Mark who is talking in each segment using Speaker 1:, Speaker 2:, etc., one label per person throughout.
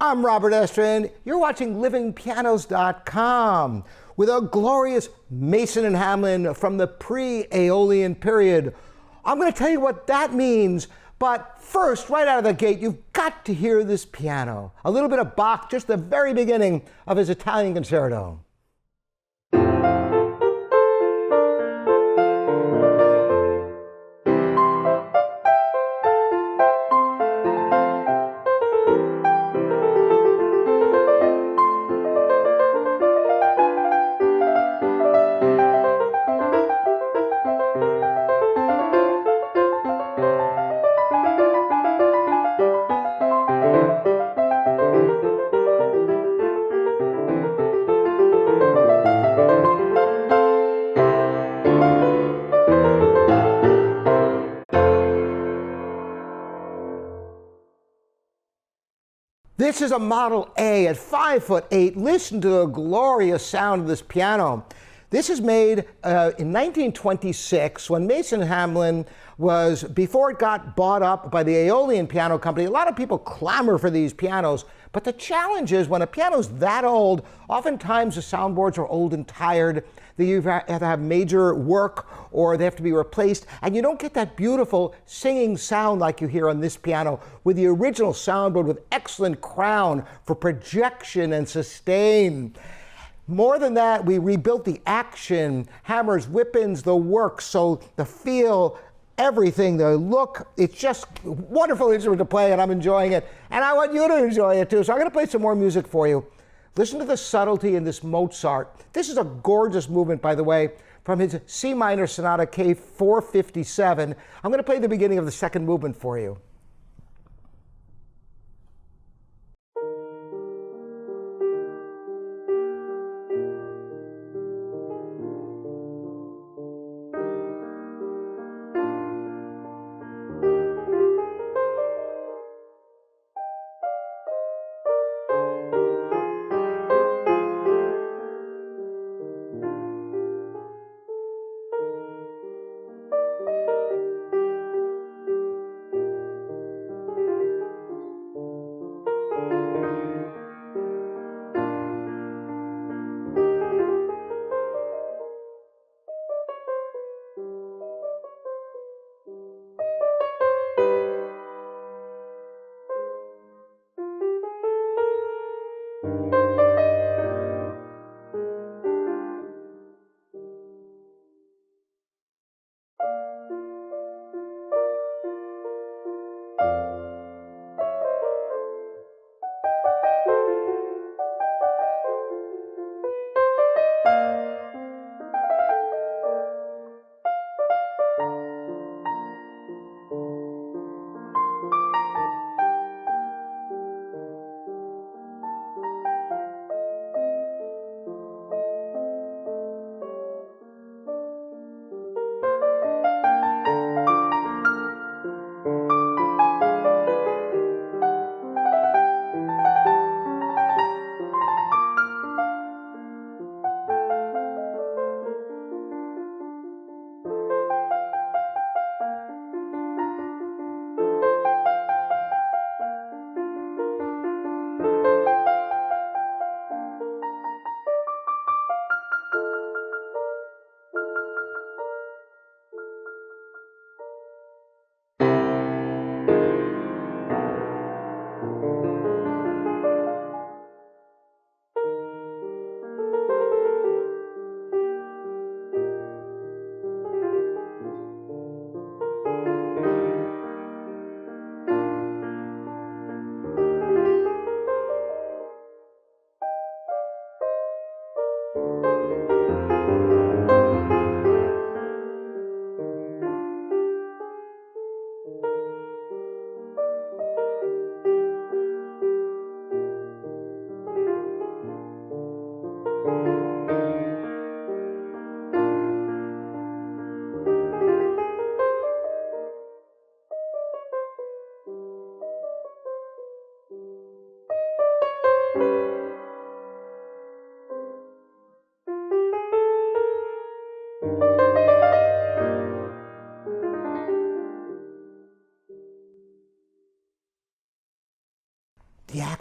Speaker 1: I'm Robert Estrin. You're watching livingpianos.com with a glorious Mason and Hamlin from the pre-Aeolian period. I'm going to tell you what that means, but first, right out of the gate, you've got to hear this piano. A little bit of Bach, just the very beginning of his Italian concerto. This is a Model A at 5'8". Listen to the glorious sound of this piano. This is made in 1926 when Mason Hamlin was, before it got bought up by the Aeolian Piano Company. A lot of people clamor for these pianos, but the challenge is when a piano's that old, oftentimes the soundboards are old and tired. They either have to have major work or they have to be replaced, and you don't get that beautiful singing sound like you hear on this piano with the original soundboard with excellent crown for projection and sustain. More than that, we rebuilt the action, hammers, whippens, the work, so the feel, everything, the look, it's just a wonderful instrument to play, and I'm enjoying it. And I want you to enjoy it too. So I'm going to play some more music for you. Listen to the subtlety in this Mozart. This is a gorgeous movement, by the way, from his C minor Sonata K457. I'm going to play the beginning of the second movement for you.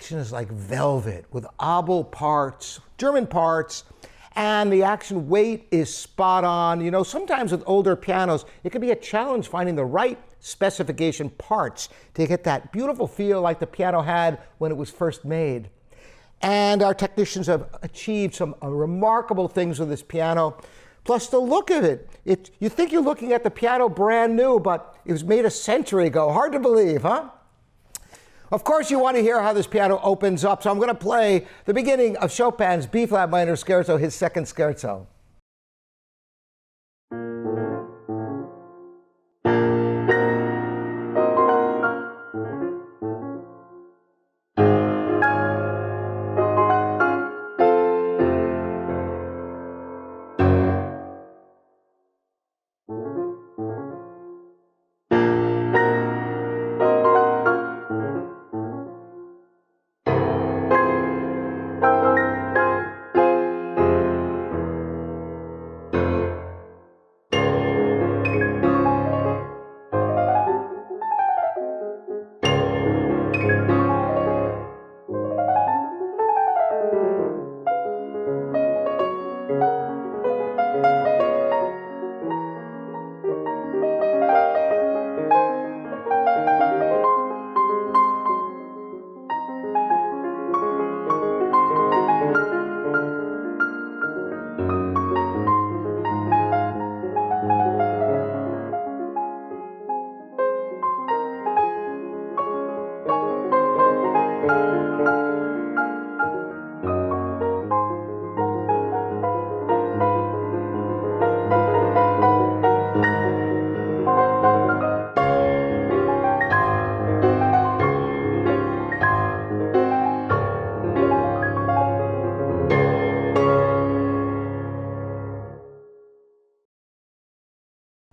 Speaker 1: action is like velvet with obel parts, German parts, and the action weight is spot on. You know, sometimes with older pianos, it can be a challenge finding the right specification parts to get that beautiful feel like the piano had when it was first made. And our technicians have achieved some remarkable things with this piano. Plus the look of it. You think you're looking at the piano brand new, but it was made a century ago. Hard to believe, huh? Of course you want to hear how this piano opens up, so I'm going to play the beginning of Chopin's B-flat minor scherzo, his second scherzo.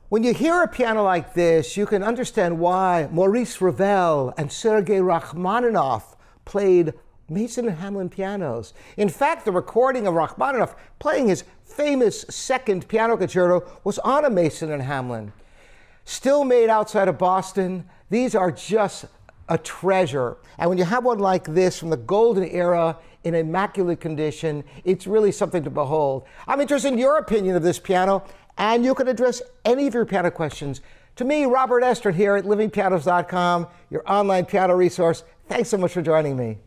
Speaker 1: When you hear a piano like this, you can understand why Maurice Ravel and Sergei Rachmaninoff played Mason and Hamlin pianos. In fact, the recording of Rachmaninoff playing his famous second piano concerto was on a Mason and Hamlin. Still made outside of Boston, these are just a treasure. And when you have one like this from the golden era in immaculate condition, it's really something to behold. I'm interested in your opinion of this piano, and you can address any of your piano questions to me, Robert Estrin, here at livingpianos.com, your online piano resource. Thanks so much for joining me.